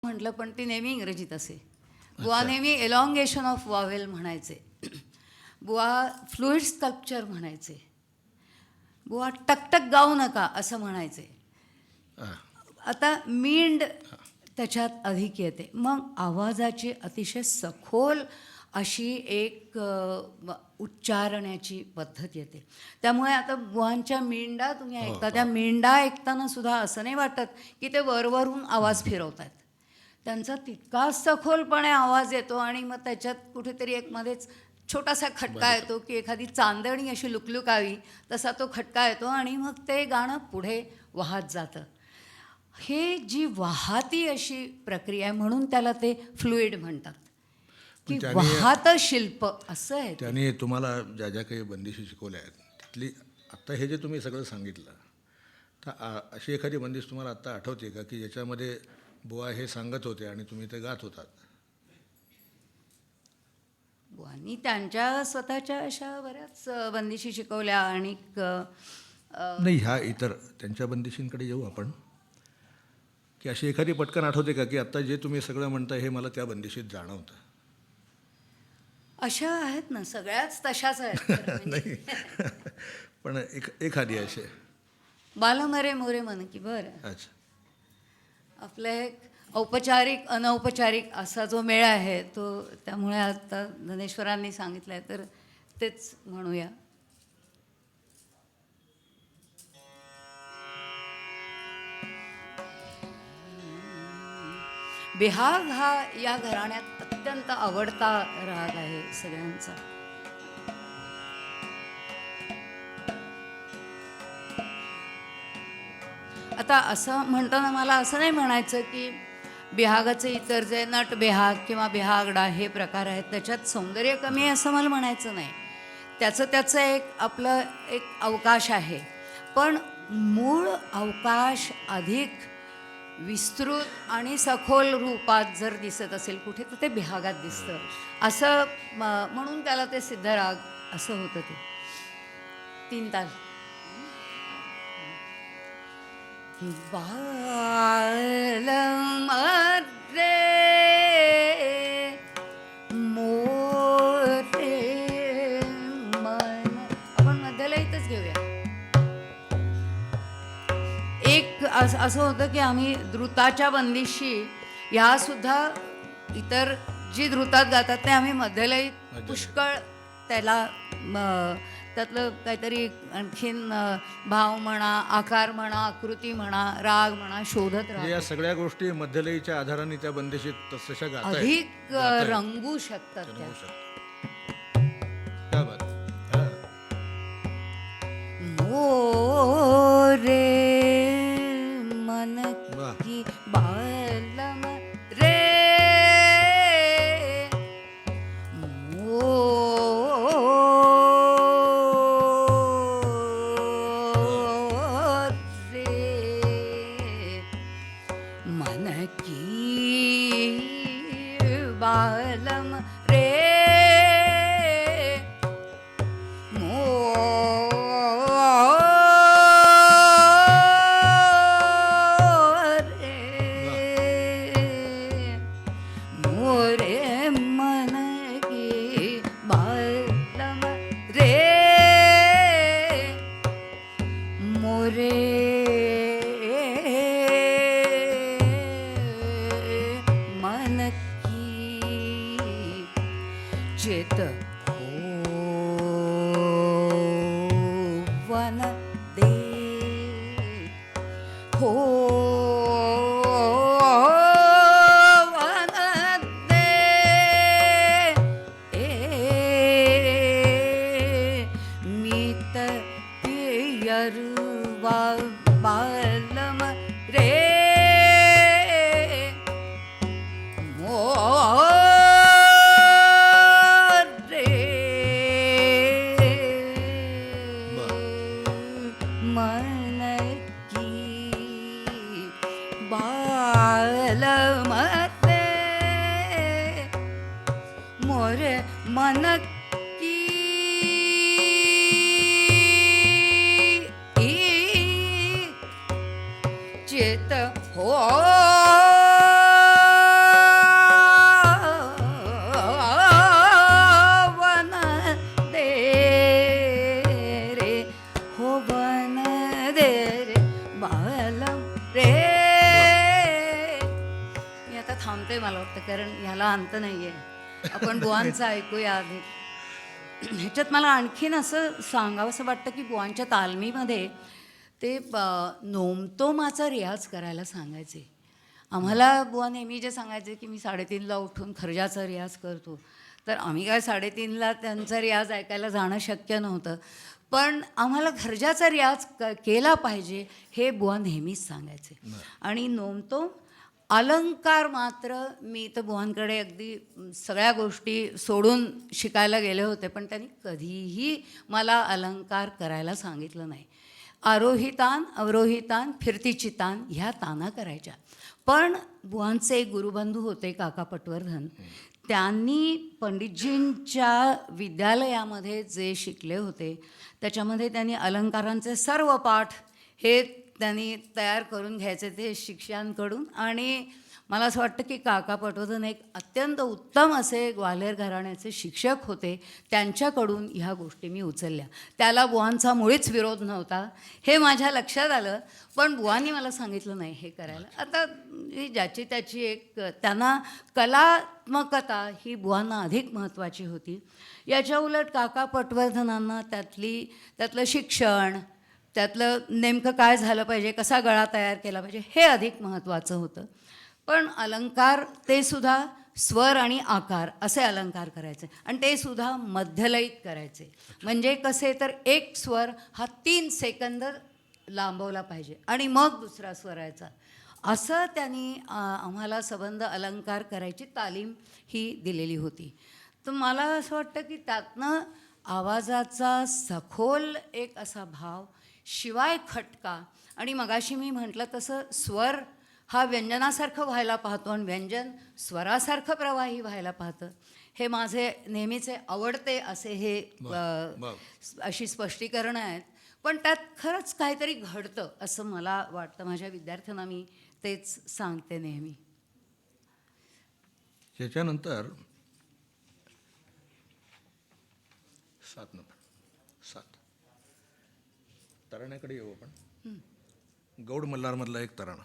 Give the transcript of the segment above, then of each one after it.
म्हटलं पण ती नेहमी इंग्रजीत असे. बुवा नेहमी एलॉंगेशन ऑफ वॉवेल म्हणायचे. बुवा फ्लुइड स्कल्पचर म्हणायचे. बुवा टकटक गाऊ नका असं म्हणायचे. आता मींड त्याच्यात अधिक येते. मग आवाजाची अतिशय सखोल अशी एक उच्चारण्याची पद्धत येते. त्यामुळे आता बुवांच्या मींडा तुम्ही ऐकता, त्या मींडा ऐकताना सुद्धा असं नाही वाटत की ते वरवरून आवाज फिरवत आहेत. त्यांचा तितकाच सखोलपणे आवाज येतो आणि मग त्याच्यात कुठेतरी एक मध्येच छोटासा खटका येतो की एखादी चांदणी अशी लुकलुकावी तसा तो खटका येतो आणि मग ते गाणं पुढे वाहत जातं. हे जी वाहती अशी प्रक्रिया आहे म्हणून त्याला ते फ्लुइड म्हणतात की वाहत शिल्प असं आहे. त्याने तुम्हाला ज्या ज्या काही बंदिशी शिकवल्या आहेत तिथली आत्ता हे जे तुम्ही सगळं सांगितलं तर अशी एखादी बंदिश तुम्हाला आत्ता आठवते का की ज्याच्यामध्ये बुवा हे सांगत होते आणि तुम्ही ते गात होतात? बुवांनी त्यांच्या स्वतःच्या अशा बऱ्याच बंदिशी शिकवल्या आणि नाही ह्या इतर त्यांच्या बंदिशींकडे येऊ आपण की अशी एखादी पटकन आठवते का की आत्ता जे तुम्ही सगळं म्हणताय हे मला त्या बंदिशीत जाणवतं? अशा आहेत ना, सगळ्याच तशाच आहेत. नाही पण एखादी असे बालमरे मोरे मन की बरं. अच्छा, आपलं एक औपचारिक अनौपचारिक असा जो मेळ आहे तो, त्यामुळे आता धनेश्वरांनी सांगितलं आहे तर तेच म्हणूया. बिहाग हा या घराण्यात अत्यंत आवडता राग आहे सगळ्यांचा. आता असं म्हणताना मला असं नाही म्हणायचं की बिहागाचे इतर जे नट बिहाग किंवा बिहागडा हे प्रकार आहेत त्याच्यात सौंदर्य कमी आहे असं मला म्हणायचं नाही. त्याचं एक आपलं एक अवकाश आहे. पण मूळ अवकाश अधिक विस्तृत आणि सखोल रूपात जर दिसत असेल कुठे तर ते बिहागात दिसतं. असं म्हणून त्याला ते सिद्धराग असं होतं. ते 3 ताल. बालमरे मोरे मन, आपण मध्यलयीतच घेऊया. एक असं होतं की आम्ही द्रुताच्या बंदिशी ह्या सुद्धा इतर जी द्रुतात गातात ते आम्ही मध्यलयीत पुष्कळ त्याला त्यातलं काहीतरी आणखीन भाव म्हणा, आकार म्हणा, आकृती म्हणा, राग म्हणा शोधत राहतो. या सगळ्या गोष्टी मध्यलयीच्या आधाराने त्या बंदिशीत तशा गाता अधिक रंगू शकतात त्या. क्या बात. मोरे मन की बालम रे बालम रे मोरे मन की बालम रे मोरे मन चेत होवन दे होवन दे मीत पियरवा बालम रे मन की बालमते मोरे मन की चेत हो थांबते मला वाटतं, कारण ह्याला अंत नाही आहे. आपण बुवांचं ऐकूया आधी. ह्याच्यात मला आणखीन असं सांगावंसं वाटतं की बुवांच्या तालमीमध्ये ते नोमतोमाचा रियाज करायला सांगायचे. आम्हाला बुवा नेहमी जे सांगायचे की मी 3:30ला उठून खर्जाचा रियाज करतो, तर आम्ही काय 3:30ला त्यांचा रियाज ऐकायला जाणं शक्य नव्हतं. पण आम्हाला खर्जाचा रियाज केला पाहिजे हे बुवा नेहमीच सांगायचे. आणि नोमतोम अलंकार मात्र मी तर बुवांकडे अगदी सगळ्या गोष्टी सोडून शिकायला गेले होते, पण त्यांनी कधीही मला अलंकार करायला सांगितलं नाही. आरोही तान, अवरोही तान, फिरती चितान ह्या ताना करायच्या. पण बुवांचे एक गुरुबंधू होते काका पटवर्धन, त्यांनी पंडितजींच्या विद्यालयामध्ये जे शिकले होते त्याच्यामध्ये त्यांनी अलंकारांचे सर्व पाठ हे त्यांनी तयार करून घ्यायचे ते शिष्यांकडून. आणि मला असं वाटतं की काका पटवर्धन एक अत्यंत उत्तम असे ग्वाल्हेर घराण्याचे शिक्षक होते. त्यांच्याकडून ह्या गोष्टी मी उचलल्या. त्याला बुवांचा मुळीच विरोध नव्हता हे माझ्या लक्षात आलं, पण बुवांनी मला सांगितलं नाही हे करायला. आता ही ज्याची त्याची एक, त्यांना कलात्मकता ही बुवांना अधिक महत्त्वाची होती. याच्या उलट काका पटवर्धनांना त्यातलं शिक्षण, त्यातलं नेमकं काय झालं पाहिजे, कसा गळा तयार केला पाहिजे हे अधिक महत्त्वाचं होतं. पण अलंकार ते सुद्धा स्वर आणि आकार असे अलंकार करायचे, आणि ते सुद्धा मध्यलयीत करायचे. म्हणजे कसे तर एक स्वर हा 3 सेकंद लांबवला पाहिजे आणि मग दुसरा स्वरायचा. असं त्यांनी आम्हाला सबंध अलंकार करायची तालीम ही दिलेली होती. तर मला असं वाटतं की त्यातनं आवाजाचा सखोल एक असा भाव, शिवाय खटका, आणि मगाशी मी म्हटलं तसं स्वर हा व्यंजनासारखं व्हायला पाहतो आणि व्यंजन स्वरासारखं प्रवाही व्हायला पाहतं. हे माझे नेहमीचे आवडते असे हे अशी स्पष्टीकरणं आहेत. पण त्यात खरंच काहीतरी घडतं असं मला वाटतं. माझ्या विद्यार्थ्यांना मी तेच सांगते नेहमी. त्याच्यानंतर 7 तराण्याकडे येऊ आपण. गौड मल्हारमधला एक तराणा.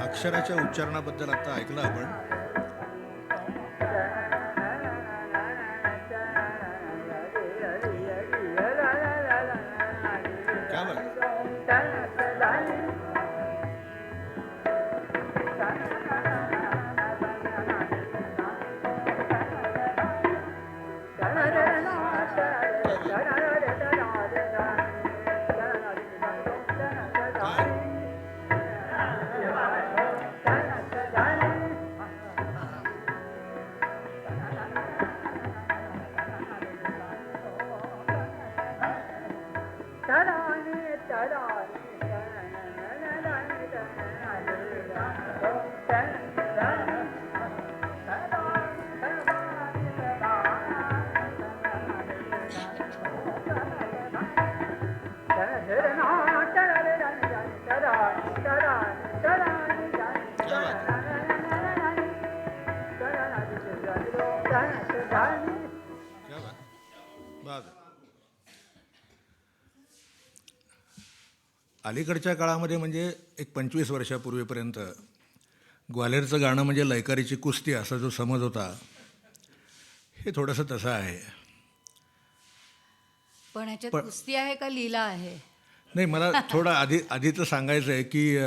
अक्षराच्या उच्चारणाबद्दल आता ऐकलं आपण. क्या बात. अलीकडच्या काळामध्ये म्हणजे एक 25 वर्षापूर्वीपर्यंत ग्वाल्हेरचं गाणं म्हणजे लयकारीची कुस्ती असा जो समज होता, हे थोडंसं तसं आहे. पण ह्याच्यात कुस्ती आहे का लीला आहे? नाही, मला थोडं आधीचं सांगायचं आहे की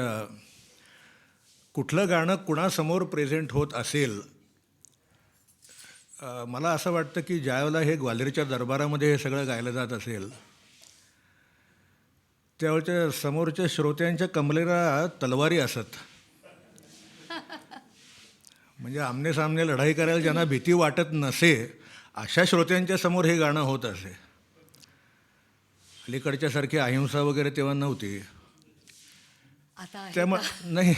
कुठलं गाणं कुणासमोर प्रेझेंट होत असेल. मला असं वाटतं की ज्यावेळेला हे ग्वाल्हेरच्या दरबारामध्ये हे सगळं गायलं जात असेल, त्यावेळच्या समोरच्या श्रोत्यांच्या कमलेला तलवारी असत. म्हणजे आमने सामने लढाई करायला ज्यांना भीती वाटत नसे, अशा श्रोत्यांच्या समोर हे गाणं होत असे. अलीकडच्यासारखी अहिंसा वगैरे तेव्हा नव्हती. आता आहे त्यामुळे का? नाही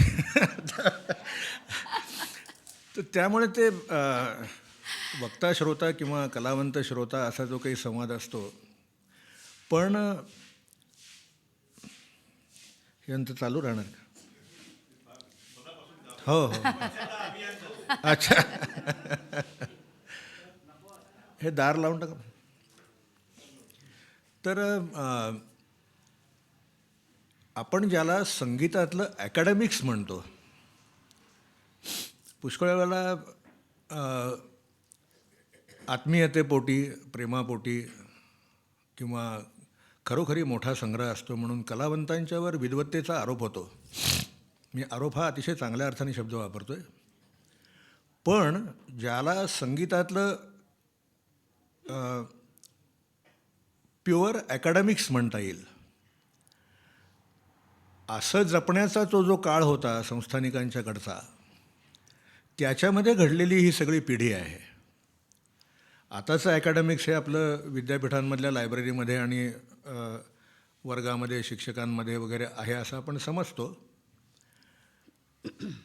तर त्यामुळे ते वक्ता श्रोता किंवा कलावंत श्रोता असा जो काही संवाद असतो. पण हे अंत चालू राहणार का? हो हो. अच्छा. हे दार लावून टाका. तर आपण ज्याला संगीतातलं अकॅडमिक्स म्हणतो, पुष्कळ वेळेला आत्मीयतेपोटी, प्रेमापोटी किंवा खरोखरी मोठा संग्रह असतो म्हणून कलावंतांच्यावर विद्वत्तेचा आरोप होतो. मी आरोप हा अतिशय चांगल्या अर्थाने शब्द वापरतो आहे. पण ज्याला संगीतातलं प्युअर अकॅडमिक्स म्हणता येईल, असं जपण्याचा तो जो काळ होता संस्थानिकांच्याकडचा, त्याच्यामध्ये घडलेली ही सगळी पिढी आहे. आताचं अकॅडमिक्स हे आपलं विद्यापीठांमधल्या लायब्ररीमध्ये आणि वर्गामध्ये शिक्षकांमध्ये वगैरे आहे असं आपण समजतो.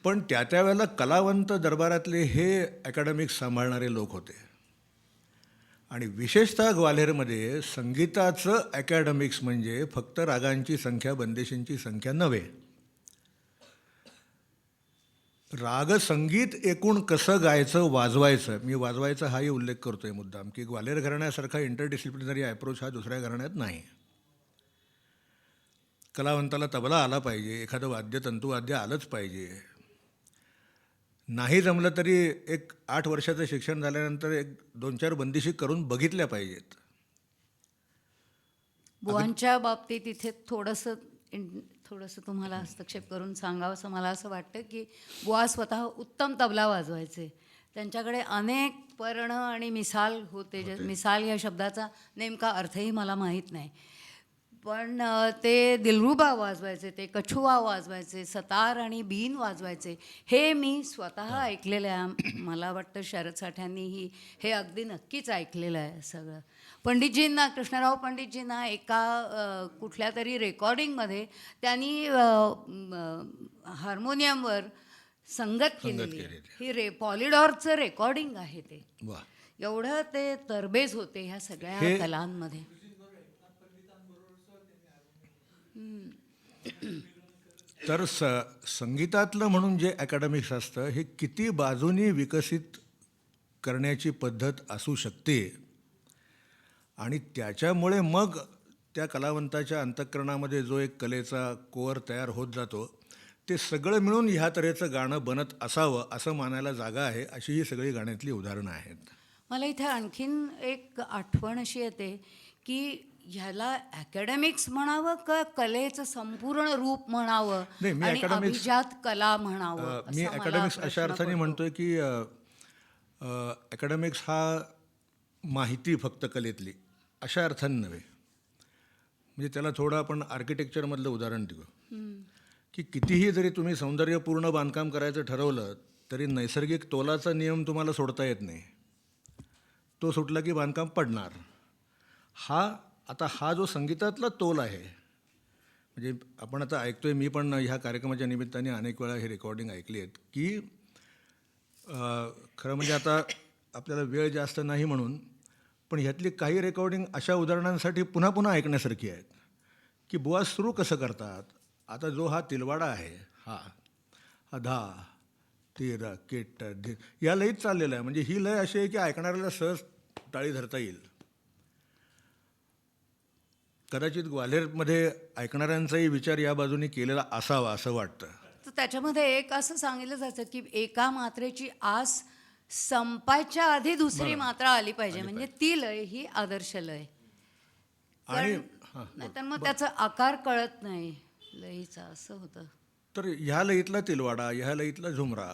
पण त्या वेळेला कलावंत दरबारातले हे अकॅडमिक्स सांभाळणारे लोक होते. आणि विशेषतः ग्वाल्हेरमध्ये संगीताचं अकॅडमिक्स म्हणजे फक्त रागांची संख्या, बंदिशींची संख्या नव्हे, रागसंगीत एकूण कसं गायचं, वाजवायचं. मी वाजवायचा हाही उल्लेख करतो आहे मुद्दाम, की ग्वाल्हेर घराण्यासारखा इंटरडिसिप्लिनरी अप्रोच हा दुसऱ्या घराण्यात नाही. कलावंताला तबला आला पाहिजे, एखादं वाद्य, तंतुवाद्य आलंच पाहिजे. नाही जमलं तरी एक 8 वर्षाचं शिक्षण झाल्यानंतर एक 2-4 बंदिशी करून बघितल्या पाहिजेत. बुवांच्या बाबतीत इथे थोडंसं तुम्हाला हस्तक्षेप करून सांगावं असं मला असं वाटतं की बुवा स्वतः उत्तम तबला वाजवायचे. त्यांच्याकडे अनेक पर्ण आणि मिसाल होते. मिसाल या शब्दाचा नेमका अर्थही मला माहीत नाही, पण ते दिलरुबा वाजवायचे, ते कछुआ वाजवायचे, सतार आणि बीन वाजवायचे. हे मी स्वतः ऐकलेलं आहे. मला वाटतं शरद साठ्यांनीही हे अगदी नक्कीच ऐकलेलं आहे सगळं. पंडितजींना, कृष्णराव पंडितजींना एका कुठल्या तरी रेकॉर्डिंगमध्ये त्यांनी हार्मोनियमवर संगत केलेली. ही पॉलिडॉरचं रेकॉर्डिंग आहे ते. वा, एवढं ते तरबेज होते ह्या सगळ्या कलांमध्ये. तर संगीतातलं म्हणून जे अकॅडमिक्स असतं, हे किती बाजूनी विकसित करण्याची पद्धत असू शकते आणि त्याच्यामुळे मग त्या कलावंताच्या अंतःकरणामध्ये जो एक कलेचा कोअर तयार होत जातो, ते सगळं मिळून ह्या तऱ्हेचं गाणं बनत असावं असं मानायला जागा आहे. अशी ही सगळी गाण्यातली उदाहरणं आहेत. मला इथे आणखीन एक आठवण अशी येते की ह्याला अकॅडमिक्स म्हणावं का कलेचं संपूर्ण रूप म्हणावं आणि अभिजात कला म्हणावं. मी अकॅडमिक्स अशा अर्थाने म्हणतोय की अकॅडमिक्स हा माहिती फक्त कलेतली अशा अर्थाने नव्हे. म्हणजे त्याला थोडं आपण आर्किटेक्चरमधलं उदाहरण देऊ की कितीही जरी तुम्ही सौंदर्यपूर्ण बांधकाम करायचं ठरवलं तरी नैसर्गिक तोलाचा नियम तुम्हाला सोडता येत नाही. तो सुटला की बांधकाम पडणार. हा जो संगीतातला तोल आहे, म्हणजे आपण आता ऐकतोय, मी पण ह्या कार्यक्रमाच्या निमित्ताने अनेक वेळा हे रेकॉर्डिंग ऐकली आहेत की खरं म्हणजे आता आपल्याला वेळ जास्त नाही म्हणून, पण ह्यातली काही रेकॉर्डिंग अशा उदाहरणांसाठी पुन्हा पुन्हा ऐकण्यासारखी आहेत की बुवा सुरू कसं करतात. आता जो हा तिलवाडा आहे, हा धा तेरा केट धीर या लयीत चाललेला आहे. म्हणजे ही लय अशी आहे की ऐकणाऱ्याला सहज टाळी धरता येईल. कदाचित ग्वाल्हेरमध्ये ऐकणाऱ्यांचाही विचार या बाजूने केलेला असावा असं वाटतं. त्याच्यामध्ये एक असं सांगितलं जातं की एका मात्रेची आस संपायच्या आधी दुसरी मात्रा आली पाहिजे, म्हणजे ती लय ही आदर्श लय. आणि नाहीतर मग त्याचा आकार कळत नाही लयीचा, असं होतं. तर ह्या लयीतला तिलवाडा, ह्या लयीतला झुमरा,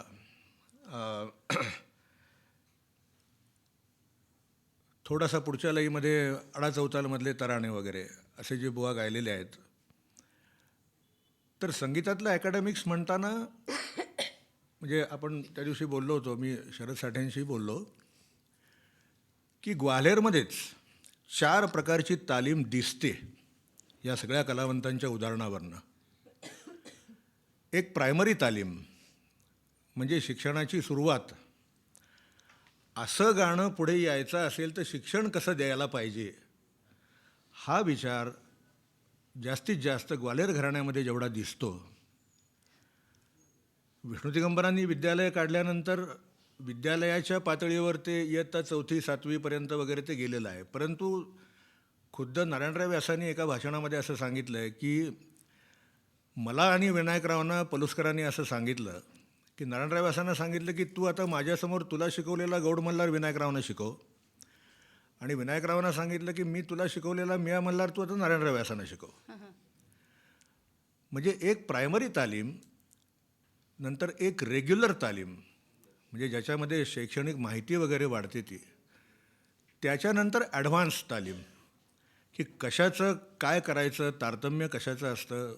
थोडासा पुढच्या लयीमध्ये अडाचौतालमधले तराणे वगैरे असे जे बुवा गायलेले आहेत. तर संगीतातलं अकॅडमिक्स म्हणताना म्हणजे आपण त्या दिवशी बोललो होतो, मी शरद साठ्यांशी बोललो की ग्वाल्हेरमध्येच 4 प्रकारची तालीम दिसते या सगळ्या कलावंतांच्या उदाहरणावरनं. एक प्रायमरी तालीम म्हणजे शिक्षणाची सुरुवात. असं गाणं पुढे यायचं असेल तर शिक्षण कसं द्यायला पाहिजे, हा विचार जास्तीत जास्त ग्वाल्हेर घराण्यामध्ये जेवढा दिसतो. विष्णू दिगंबरांनी विद्यालय काढल्यानंतर विद्यालयाच्या पातळीवर ते इयत्ता 4थी 7वीपर्यंत वगैरे ते गेलेलं आहे. परंतु खुद्द नारायणराव व्यासांनी एका भाषणामध्ये असं सांगितलं आहे की मला आणि विनायकरावांना पलुसकरांनी असं सांगितलं की नारायणराव व्यासांना सांगितलं की तू आता माझ्यासमोर तुला शिकवलेला गौड मल्हार विनायकरावांना शिकव, आणि विनायकरावांना सांगितलं की मी तुला शिकवलेला मिया मल्हार तू आता नारायणराव व्यासांना शिकव. म्हणजे एक प्रायमरी तालीम, नंतर एक रेग्युलर तालीम म्हणजे ज्याच्यामध्ये शैक्षणिक माहिती वगैरे वाढते ती, त्याच्यानंतर ॲडव्हान्स तालीम की कशाचं काय करायचं, तारतम्य कशाचं असतं,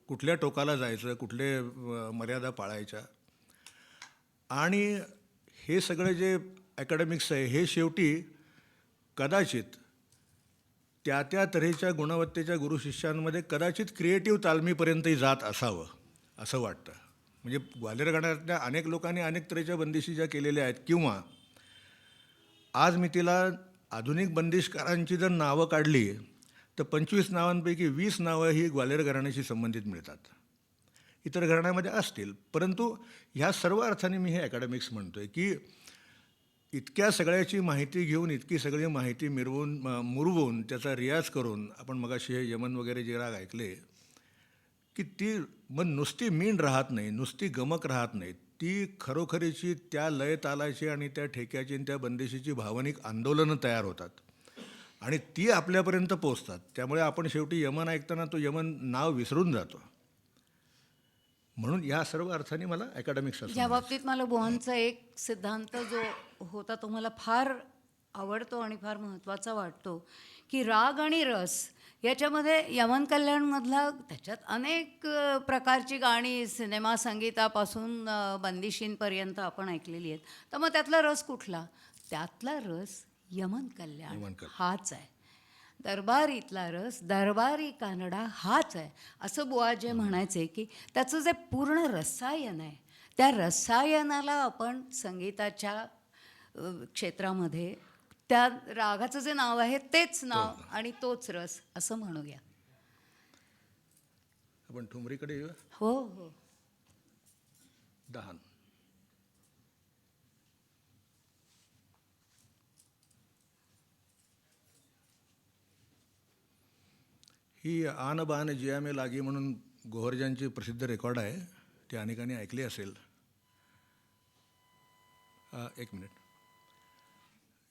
कुठल्या टोकाला जायचं, कुठले मर्यादा पाळायच्या. आणि हे सगळे जे अकॅडमिक्स आहे हे शेवटी कदाचित त्या त्या तऱ्हेच्या गुणवत्तेच्या गुरुशिष्यांमध्ये कदाचित क्रिएटिव्ह तालमीपर्यंतही जात असावं असं वाटतं. म्हणजे ग्वाल्हेर घराण्यातल्या अनेक लोकांनी अनेक तऱ्हेच्या बंदिशी ज्या केलेल्या आहेत, किंवा आज मी तिला आधुनिक बंदिशकारांची जर नावं काढली तर 25 नावांपैकी 20 नावं ही ग्वाल्हेर घराण्याशी संबंधित मिळतात. इतर घराण्यामध्ये असतील, परंतु ह्या सर्व अर्थाने मी हे अकॅडमिक्स म्हणतो आहे की इतक्या सगळ्याची माहिती घेऊन, इतकी सगळी माहिती मुरवून त्याचा रियाज करून, आपण मगाशी हे यमन वगैरे जे राग ऐकले की ती मग नुसती मीण राहत नाही, नुसती गमक राहत नाही, ती खरोखरीची त्या लय तालाची आणि त्या ठेक्याची आणि त्या बंदिशीची भावनिक आंदोलनं तयार होतात आणि ती आपल्यापर्यंत पोचतात. त्यामुळे आपण शेवटी यमन ऐकताना तो यमन नाव विसरून जातो. म्हणून या सर्व अर्थाने मला अकॅडमिक्स या बाबतीत मला बुवांचा एक सिद्धांत जो होता तो मला फार आवडतो आणि फार महत्त्वाचा वाटतो की राग आणि रस याच्यामध्ये यमन कल्याणमधला, त्याच्यात अनेक प्रकारची गाणी सिनेमा संगीतापासून बंदिशींपर्यंत आपण ऐकलेली आहेत. तर मग त्यातला रस कुठला? त्यातला रस यमन कल्याण हाच आहे. दरबारीतला रस, दरबारी कानडा हाच आहे, असं बुवा जे म्हणायचे की त्याचं जे पूर्ण रसायन आहे, त्या रसायनाला आपण संगीताच्या क्षेत्रामध्ये त्या रागाचं जे नाव आहे तेच नाव आणि तोच रस असं म्हणूया. आपण ठुमरीकडे येऊया. हो हो. दहान. ही आन बान जिया में लागी म्हणून गोहरजांची प्रसिद्ध रेकॉर्ड आहे, ती अनेकांनी ऐकली असेल. एक मिनिट.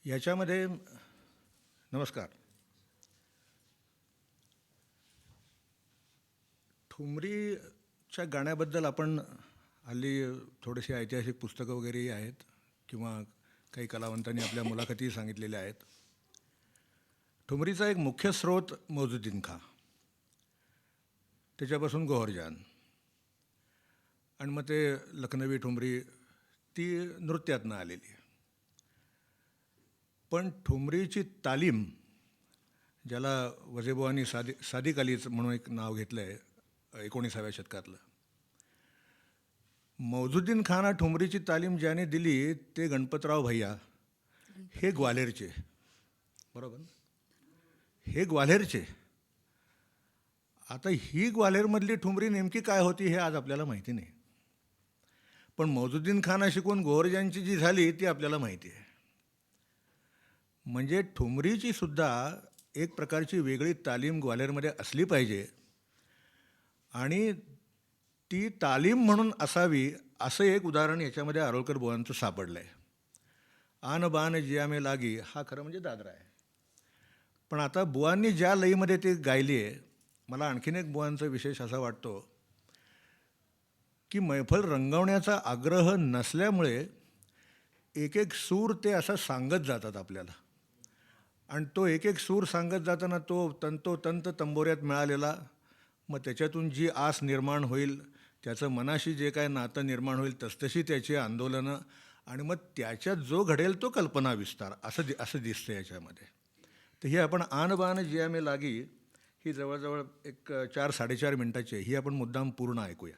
याच्यामध्ये नमस्कार, ठुमरीच्या गाण्याबद्दल आपण हल्ली थोडेसे ऐतिहासिक पुस्तकं वगैरेही आहेत किंवा काही कलावंतांनी आपल्या मुलाखतीही सांगितलेल्या आहेत. ठुमरीचा एक मुख्य स्रोत मौजुद्दीन खां, त्याच्यापासून गोहरजान, आणि मग ते लखनवी ठुमरी ती नृत्यातनं आलेली. पण ठुमरीची तालीम, ज्याला वजेबुवांनी सादिक अलीच म्हणून एक नाव घेतलं आहे 19व्या शतकातलं, मौजुद्दीन खानला ठुमरीची तालीम ज्याने दिली ते गणपतराव भैया, हे ग्वाल्हेरचे. बरोबर, हे ग्वाल्हेरचे. आता ही ग्वाल्हेरमधली ठुमरी नेमकी काय होती हे आज आपल्याला माहिती नाही, पण मौजुद्दीन खान शिकून गोहरजांची जी झाली ती आपल्याला माहिती आहे. म्हणजे ठुमरीची सुद्धा एक प्रकारची वेगळी तालीम ग्वाल्हेरमध्ये असली पाहिजे. आणि ती तालीम म्हणून असावी असं एक उदाहरण याच्यामध्ये आरोलकर बुवांचं सापडलं आहे. आन बान जिया में लागी हा खरं म्हणजे दादरा आहे. पण आता बुवांनी ज्या लईमध्ये ती गायली आहे, मला आणखीन एक बुवांचा विशेष असा वाटतो की मैफल रंगवण्याचा आग्रह नसल्यामुळे एक एक सूर ते असं सांगत जातात आपल्याला, आणि तो एक एक सूर सांगत जाताना तो तंतोतंत तंबोऱ्यात मिळालेला, मग त्याच्यातून जी आस निर्माण होईल, त्याचं मनाशी जे काय नातं निर्माण होईल तसतशी त्याची आंदोलनं, आणि मग त्याच्यात जो घडेल तो कल्पना विस्तार असं दिसतं याच्यामध्ये. तर ही आपण आन बान जिया में लागी ही जवळजवळ एक 4-4.5 मिनटाची आहे. ही आपण मुद्दाम पूर्ण ऐकूया.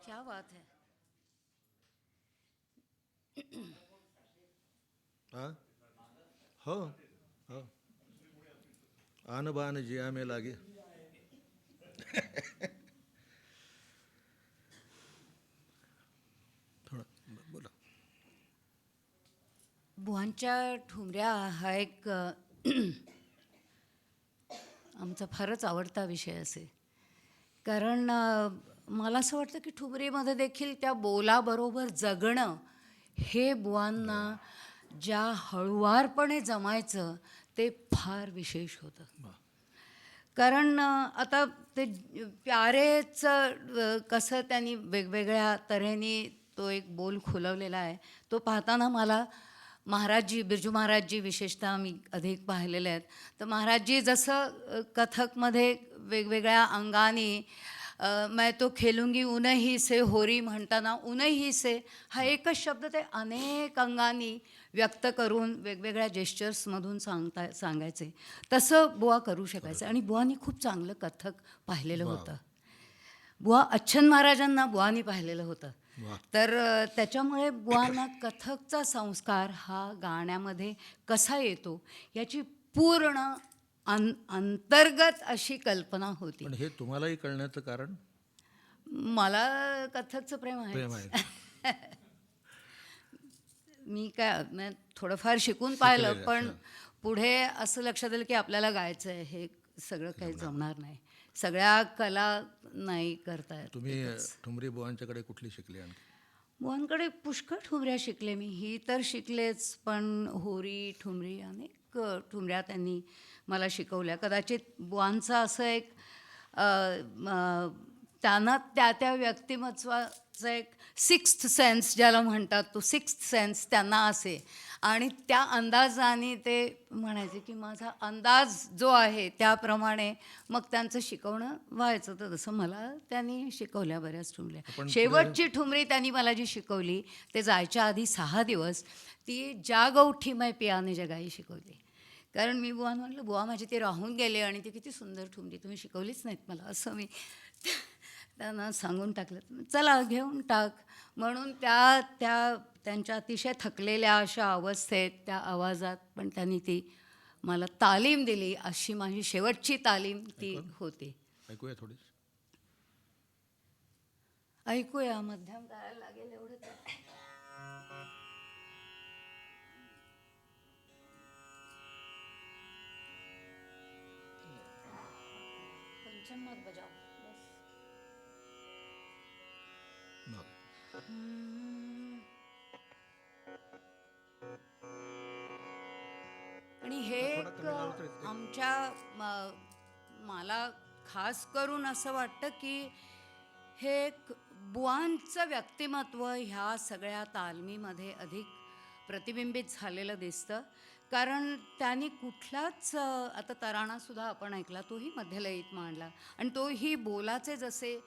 क्या बात है. हां, हो हो, आन बान जिया में लागी. थोडं बोला. बुवांच्या ठुमऱ्या हा एक आमचा फारच आवडता विषय असे, कारण मला असं वाटतं की ठुमरीमध्ये देखील त्या बोलाबरोबर जगणं हे बुवांना ज्या हळुवारपणे जमायचं ते फार विशेष होतं. कारण आता ते प्यारेचं कसं त्यांनी वेगवेगळ्या तऱ्हेने तो एक बोल खुलवलेला आहे, तो पाहताना मला महाराजजी, बिरजू महाराजजी विशेषतः मी अधिक पाहिलेले आहेत. तर महाराजजी जसं कथकमध्ये वेगवेगळ्या अंगाने मैं तो खेलूंगी उनही से होरी म्हणताना उनही से हा एकच शब्द ते अनेक अंगांनी व्यक्त करून वेगवेगळ्या जेस्चर्समधून सांगायचे. तसं बुवा करू शकायचं आणि बुवानी खूप चांगलं कथक पाहिलेलं होतं. बुवा अच्छन महाराजांना बुवानी पाहिलेलं होतं. तर त्याच्यामुळे बुवांना कथकचा संस्कार हा गाण्यामध्ये कसा येतो याची पूर्ण अंतर्गत अशी कल्पना होती. पण हे तुम्हालाही कळण्याचं कारण? मला कथकचं प्रेम प्रेम आहे. आहे. मी काय थोडंफार शिकून पाहिलं, पण पुढे असं लक्षात आलं की आपल्याला गायचं आहे, हे सगळं काही जमणार नाही, सगळ्या कला नाही करता येत. तुम्ही ठुमरी बुवांच्याकडे कुठली शिकली आणखी? बुवांकडे पुष्कळ ठुमऱ्या शिकले मी, ही तर शिकलेच, पण होरी, ठुमरी अनेक ठुमऱ्या त्यांनी मला शिकवल्या. कदाचित बुवांचं असं एक त्यांना त्या व्यक्तिमत्वाचं एक सिक्स्थ सेन्स ज्याला म्हणतात, तो सिक्स्थ सेन्स त्यांना असे आणि त्या अंदाजाने ते म्हणायचे की माझा अंदाज जो आहे त्याप्रमाणे मग त्यांचं शिकवणं व्हायचं. तर तसं मला त्यांनी शिकवल्या बऱ्याच ठुमऱ्या. शेवटची ठुमरी त्यांनी मला जी शिकवली ते जायच्या आधी 6 दिवस, ती जाग उठी मै पियाने जगाई शिकवली. कारण मी बुवा म्हटलं, बुवा माझी ते राहून गेले आणि ती किती सुंदर ठुमरी तुम्ही शिकवलीच नाहीत मला, असं मी त्यांना सांगून टाकलं. चला घेऊन टाक म्हणून त्यांच्या अतिशय थकलेल्या अशा अवस्थेत त्या आवाजात पण त्यांनी ती मला तालीम दिली. अशी माझी शेवटची तालीम ती होती. ऐकूया थोडी. ऐकूया, मध्यम गायला लागेल एवढंच. पंचम मत बजाव बस. आणि हे एक आमच्या मला खास करून असं वाटतं की हे एक बुवांचं व्यक्तिमत्व ह्या सगळ्या तालमीमध्ये अधिक प्रतिबिंबित झालेलं दिसतं. कारण त्यांनी कुठलाच आता तराणासुद्धा आपण ऐकला, तोही मध्यलयीत मांडला आणि तोही बोलाचे जसे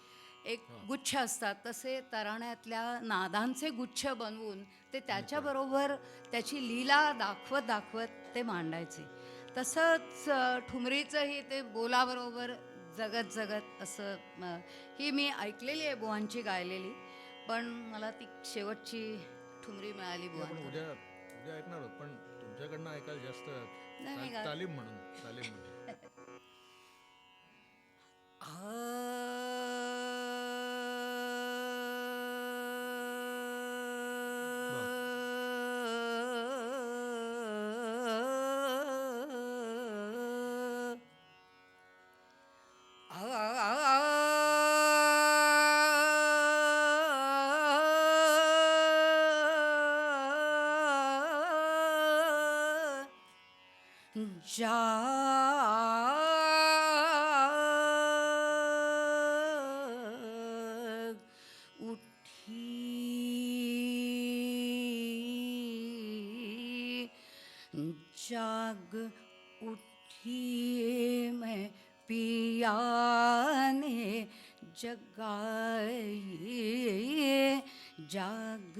एक गुच्छ असतात तसे तराण्यातल्या नादांचे गुच्छ बनवून ते त्याच्याबरोबर त्याची लीला दाखवत ते मांडायचे. तसंच ठुमरीचंही ते बोलाबरोबर जगत असं ही मी ऐकलेली आहे बुवांची गायलेली, पण मला ती शेवटची ठुमरी मिळाली बुवांना. उद्या ऐकणार आहोत, पण तुमच्याकडनं ऐकायला जास्त तालीम म्हणून. जाग उठी मैं पिया ने जगाई, जाग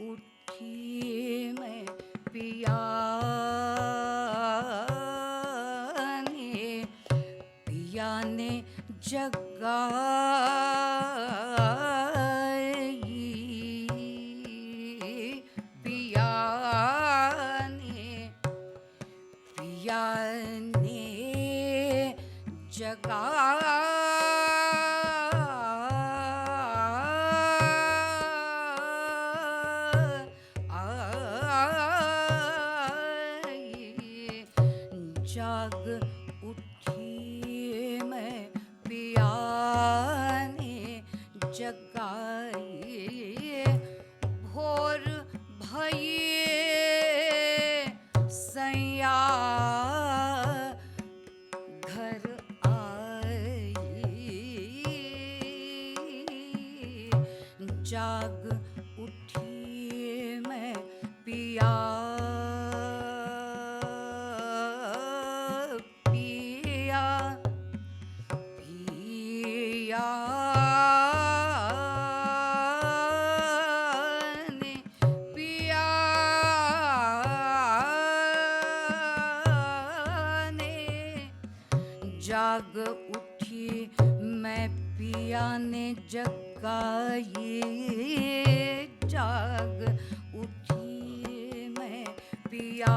उठी मैं पिया ने जगाई, जाग उठी मैं पिया पिया पिया ने पिया ने जाग उठी मैं पिया ने जगाई जाग उठी मैं पिया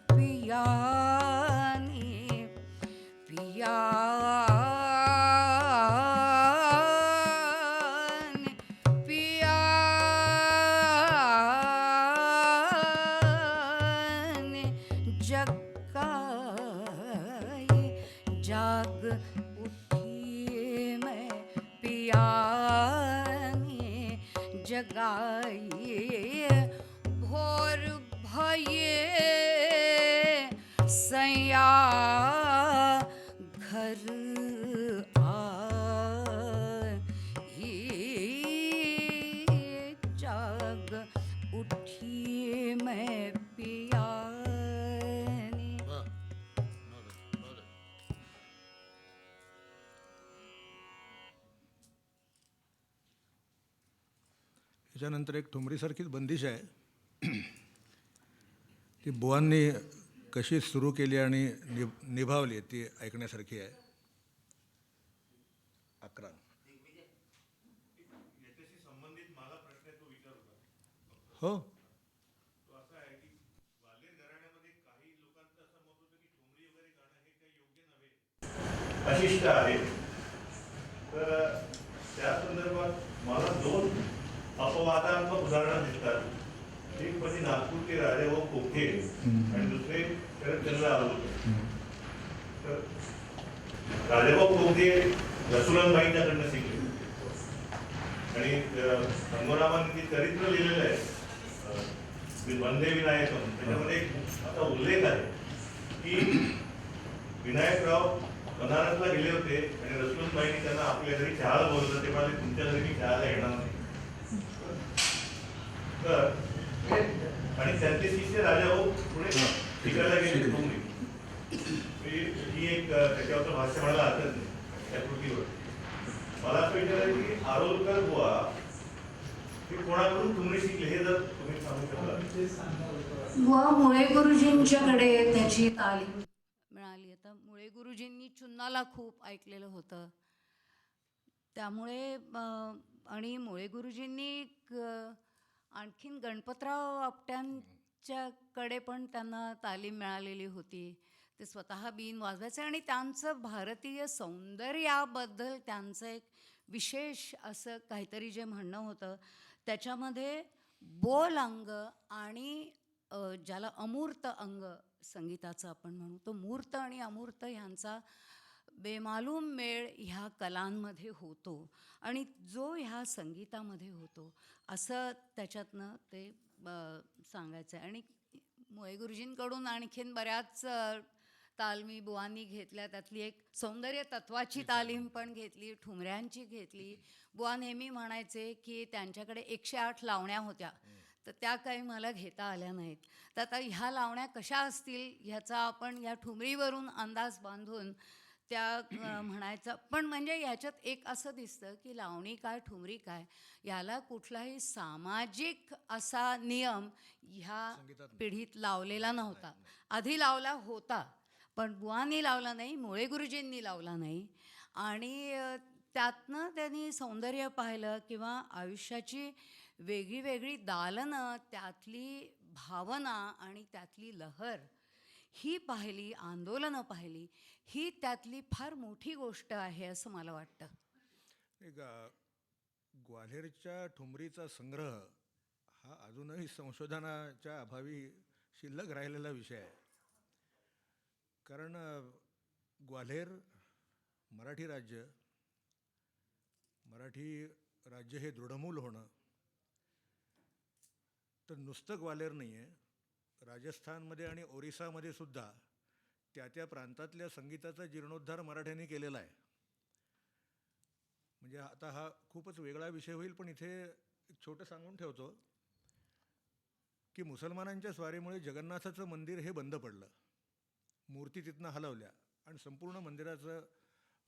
पिया ने पिया पिया ने जगाई जाग उठी मैं पिया ने जगाई भोर भये सैया घर आई जाग उठी मैं पिया ने त्याच्यानंतर एक ठुमरीसारखीच बंदिश आहे ती बुवांनी कशी सुरू केली आणि निभावली ती ऐकण्यासारखी आहे. 11 याच्याशी संबंधित मला प्रश्न आहे तो विचारू का? हो तो असा आहे की ग्वाल्हेर घराण्यामध्ये काही लोकांचं असं मत होतं की ठुमरी वगैरे गाणं हे काही योग्य नव्हे, अशिष्ट आहे. तर त्या संदर्भात मला 2 अपवादात्मक उदाहरणं दिसतात. एक म्हणजे नागपूरचे राजाभाऊ कोठे आणि दुसरे शरदचंद्र आवळकर. तर राजाभाऊ कोठे रसुलांबाईंच्याकडनं शिकले आणि संगोरामांनी जे चरित्र लिहिलेलं आहे वंदे विनायकम, त्याच्यामध्ये एक असा उल्लेख आहे की विनायकराव बनारसला गेले होते आणि रसुलांबाईंनी त्यांना आपल्या घरी चहाला बोलवलं. ते म्हणाले तुमच्या घरी मी चहाला येणार नाही. तर आणि त्यांचे शिष्य राजाभाऊ पुढे शिकायला गेले ठुमरी. ही एक त्याच्यावर भाष्य म्हणायला हरकत नाही त्या कृतीवर. मला असं विचारायचं की आरोलकर बुवा हे कोणाकडून ठुमरी शिकले हे जर तुम्ही सांगू शकला. बुवा मुळे गुरुजींच्याकडे त्याची तालीम मिळाली. आता मुळे गुरुजींनी चुन्नाला खूप ऐकलेलं होतं त्यामुळे आणि मुळे गुरुजींनी आणखीन गणपतराव आपट्यांच्याकडे पण त्यांना तालीम मिळालेली होती. ते स्वतः बीन वाजवायचे आणि त्यांचं भारतीय सौंदर्याबद्दल त्यांचं एक विशेष असं काहीतरी जे म्हणणं होतं त्याच्यामध्ये बोल अंग आणि ज्याला अमूर्त अंग संगीताचं आपण म्हणू, तो मूर्त आणि अमूर्त ह्यांचा बेमालूम मेळ ह्या कलांमध्ये होतो आणि जो ह्या संगीतामध्ये होतो असं त्याच्यातनं ते सांगायचं आहे. आणि मुळे गुरुजींकडून आणखीन बऱ्याच तालमी बुवांनी घेतल्या. त्यातली एक सौंदर्य तत्वाची तालीम पण घेतली, ठुमऱ्यांची घेतली. बुवा नेहमी म्हणायचे की त्यांच्याकडे 108 लावण्या होत्या तर त्या काही मला घेता आल्या नाहीत. तर आता ह्या लावण्या कशा असतील ह्याचा आपण या ठुमरीवरून अंदाज बांधून त्या म्हणायचं. पण म्हणजे ह्याच्यात एक असं दिसतं की लावणी काय ठुमरी काय याला कुठलाही सामाजिक असा नियम ह्या पिढीत लावलेला नव्हता. आधी लावला होता पण बुवांनी लावला नाही, मुळे गुरुजींनी लावला नाही. आणि त्यातनं त्यांनी सौंदर्य पाहिलं किंवा आयुष्याची वेगळी वेगळी दालनं, त्यातली भावना आणि त्यातली लहर ही पाहिली, आंदोलनं पाहिली. ही त्यातली फार मोठी गोष्ट आहे असं मला वाटतं. ग्वाल्हेरच्या ठुमरीचा संग्रह हा अजूनही संशोधनाच्या अभावी शिल्लक राहिलेला विषय आहे. कारण ग्वाल्हेर मराठी राज्य मराठी राज्य हे दृढमूल होणं तर नुसतं ग्वाल्हेर नाही आहे, राजस्थानमध्ये आणि ओरिसामध्ये सुद्धा त्या त्या प्रांतातल्या संगीताचा जीर्णोद्धार मराठ्यांनी केलेला आहे. म्हणजे आता हा खूपच वेगळा विषय होईल, पण इथे एक छोटं सांगून ठेवतो की मुसलमानांच्या स्वारीमुळे जगन्नाथाचं मंदिर हे बंद पडलं, मूर्ती तिथनं हलवल्या आणि संपूर्ण मंदिराचं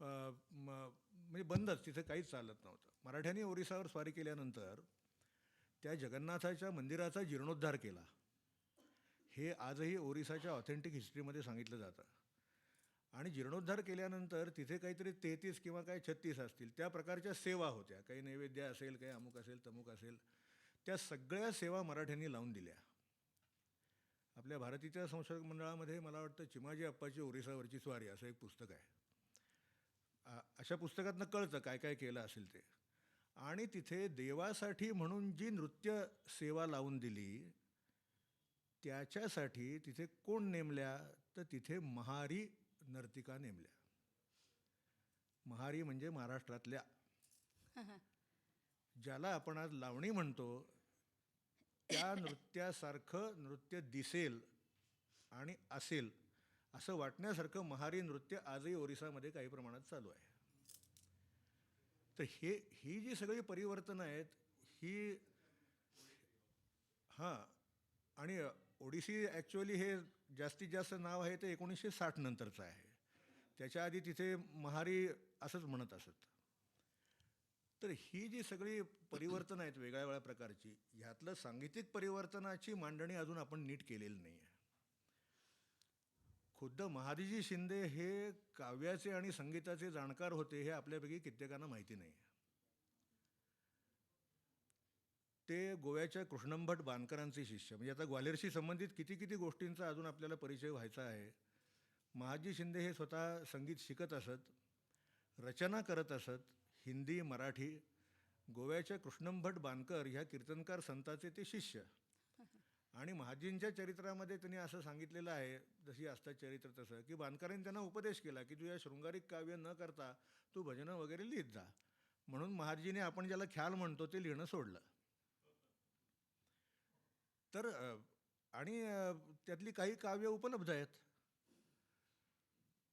म्हणजे बंदच, तिथे काहीच चालत नव्हतं. मराठ्यांनी ओरिसावर स्वारी केल्यानंतर त्या जगन्नाथाच्या मंदिराचा जीर्णोद्धार केला. हे आजही ओरिसाच्या ऑथेंटिक हिस्ट्रीमध्ये सांगितलं जातं. आणि जीर्णोद्धार केल्यानंतर तिथे काहीतरी 33 किंवा काय 36 असतील त्या प्रकारच्या सेवा होत्या. काही नैवेद्य असेल, काही अमुक असेल, तमुक असेल, त्या सगळ्या सेवा मराठ्यांनी लावून दिल्या. आपल्या भारतीय संशोधक मंडळामध्ये मला वाटतं चिमाजी अप्पाची ओरिसावरची स्वारी असं एक पुस्तक आहे. अशा पुस्तकातनं कळतं काय काय केलं असेल ते. आणि तिथे देवासाठी म्हणून जी नृत्य सेवा लावून दिली त्याच्यासाठी तिथे कोण नेमल्या, तर तिथे महारी नर्तिका नेमल्या. महारी म्हणजे महाराष्ट्रातल्या, ज्याला आपण आज लावणी म्हणतो, त्या नृत्यासारखं नृत्य दिसेल आणि असेल असं वाटण्यासारखं महारी नृत्य आजही ओरिसामध्ये काही प्रमाणात चालू आहे. तर ही जी सगळी परिवर्तनं आहेत ही आणि ओडिसी ॲक्च्युअली हे जास्तीत जास्त नाव आहे ते 1960 नंतरचं आहे. त्याच्या आधी तिथे महारी असंच म्हणत असत. तर ही जी सगळी परिवर्तनं आहेत वेगळ्या वेगळ्या प्रकारची, ह्यातलं सांगीतिक परिवर्तनाची मांडणी अजून आपण नीट केलेली नाही आहे. खुद्द महादजी शिंदे हे काव्याचे आणि संगीताचे जाणकार होते हे आपल्यापैकी कित्येकांना माहिती नाही. ते गोव्याच्या कृष्णमभट बानकरांचे शिष्य. म्हणजे आता ग्वाल्हेरशी संबंधित किती किती गोष्टींचा अजून आपल्याला परिचय व्हायचा आहे. महादजी शिंदे हे स्वतः संगीत शिकत असत, रचना करत असत, हिंदी, मराठी. गोव्याच्या कृष्णमभट बानकर ह्या कीर्तनकार संताचे ते शिष्य. आणि महादजींच्या चरित्रामध्ये त्यांनी असं सांगितलेलं आहे, जशी असतात चरित्र तसं, की बानकरांनी त्यांना उपदेश केला की तू या शृंगारिक काव्य न करता तू भजनं वगैरे लिहित जा. म्हणून महादजीने आपण ज्याला ख्याल म्हणतो ते लिहिणं सोडलं. तर आणि त्यातली काही काव्य उपलब्ध आहेत.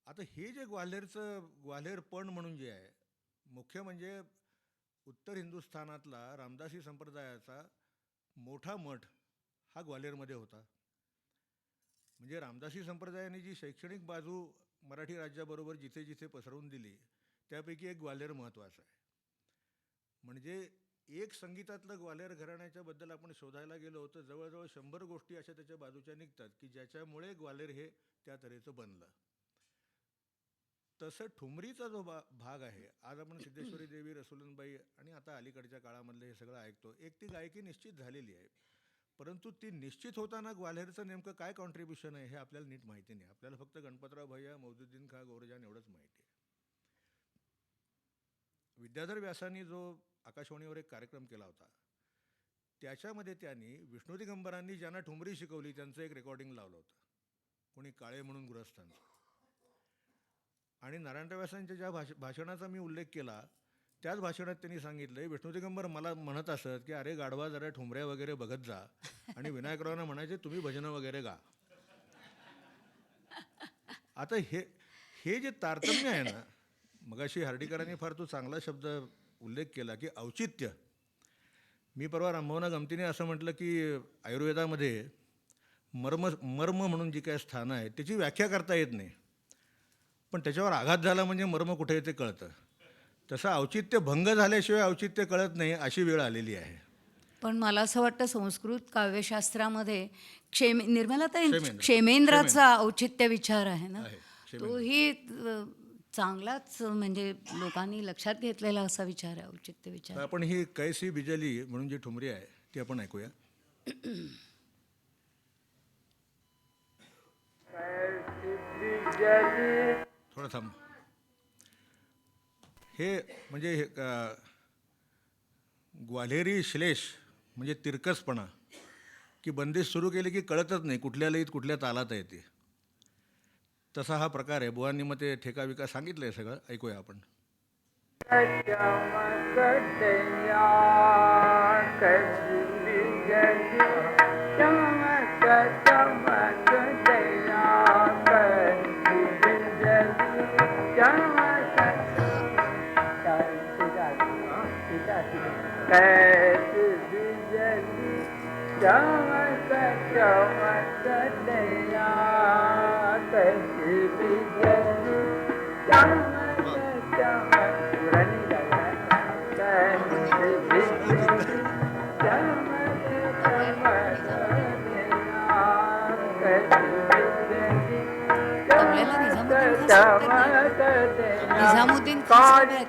आता हे जे ग्वाल्हेरपण म्हणून जे आहे, मुख्य म्हणजे उत्तर हिंदुस्थानातला रामदासी संप्रदायाचा मोठा मठ हा ग्वाल्हेरमध्ये होता. म्हणजे रामदासी संप्रदायाने जी शैक्षणिक बाजू मराठी राज्याबरोबर जिथे जिथे पसरवून दिली त्यापैकी एक ग्वाल्हेर महत्त्वाचं आहे. म्हणजे एक संगीतातलं ग्वाल्हेर घराण्याच्या बद्दल आपण शोधायला गेलो तर जवळजवळ 100 गोष्टी अशा त्याच्या बाजूच्या निघतात की ज्याच्यामुळे ग्वाल्हेर हे त्या तऱ्हेचं बनलं. तसं ठुमरीचा जो भाग आहे, आज आपण सिद्धेश्वरी देवी, रसुलनबाई आणि आता अलीकडच्या काळामधलं हे सगळं ऐकतो. एक ती गायकी निश्चित झालेली आहे, परंतु ती निश्चित होताना ग्वाल्हेरचं नेमकं काय कॉन्ट्रीब्युशन आहे हे आपल्याला नीट माहिती नाही. आपल्याला फक्त गणपतराव भैया, मौजुद्दीन खां, गोरजान एवढंच माहिती आहे. विद्याधर व्यासांनी जो आकाशवाणीवर एक कार्यक्रम केला होता त्याच्यामध्ये त्यांनी विष्णू दिगंबरांनी ज्यांना ठुमरी शिकवली त्यांचं एक रेकॉर्डिंग लावलं होतं, कोणी काळे म्हणून गृहस्थांचं. आणि नारायणराव व्यासांच्या ज्या भाषणाचा मी उल्लेख केला त्याच भाषणात त्यांनी सांगितलं, विष्णू दिगंबर मला म्हणत असत की अरे गाढवा जरा ठुमऱ्या वगैरे बघत जा, आणि विनायकरावांना म्हणायचे तुम्ही भजनं वगैरे गा. आता हे जे तारतम्य आहे ना, मगाशी हार्डीकरांनी फार तो चांगला शब्द उल्लेख केला की औचित्य. मी परवा रामभावना गमतीने असं म्हटलं की आयुर्वेदामध्ये मर्म म्हणून जी काय स्थानं आहेत त्याची व्याख्या करता येत नाही, पण त्याच्यावर आघात झाला म्हणजे मर्म कुठे आहे ते कळतं. तसं औचित्य भंग झाल्याशिवाय औचित्य कळत नाही अशी वेळ आलेली आहे. पण मला असं वाटतं संस्कृत काव्यशास्त्रामध्ये निर्मलाताई क्षेमेंद्राचा औचित्य विचार आहे ना, तोही चांगलाच म्हणजे लोकांनी लक्षात घेतलेला असा विचार आहे, औचित्य विचार. आपण ही कैसी बिजली म्हणून जी ठुमरी आहे ती आपण ऐकूया. थोडं थांब. हे म्हणजे ग्वाल्हेरी श्लेष म्हणजे तिरकसपणा, की बंदिश सुरू केली की कळतच नाही कुठल्या लयीत कुठल्या तालात आहे ते. तसा हा प्रकार आहे. बुवांनी मग ते ठेका विका सांगितलं आहे सगळं, ऐकूया आपण. कटया कैसी बिजली चमक चमक दया कैसी बिजली चमक कैसी बिजली चमक चमक दया कैसी बिजली चमक चमक पुरानी कैसी बिजली चमक चमक दया कैसी बिजली आपल्याला चमक निजामुद्दीन खास वाटतं चमक का? दया निजामुद्दीन खास आहेत.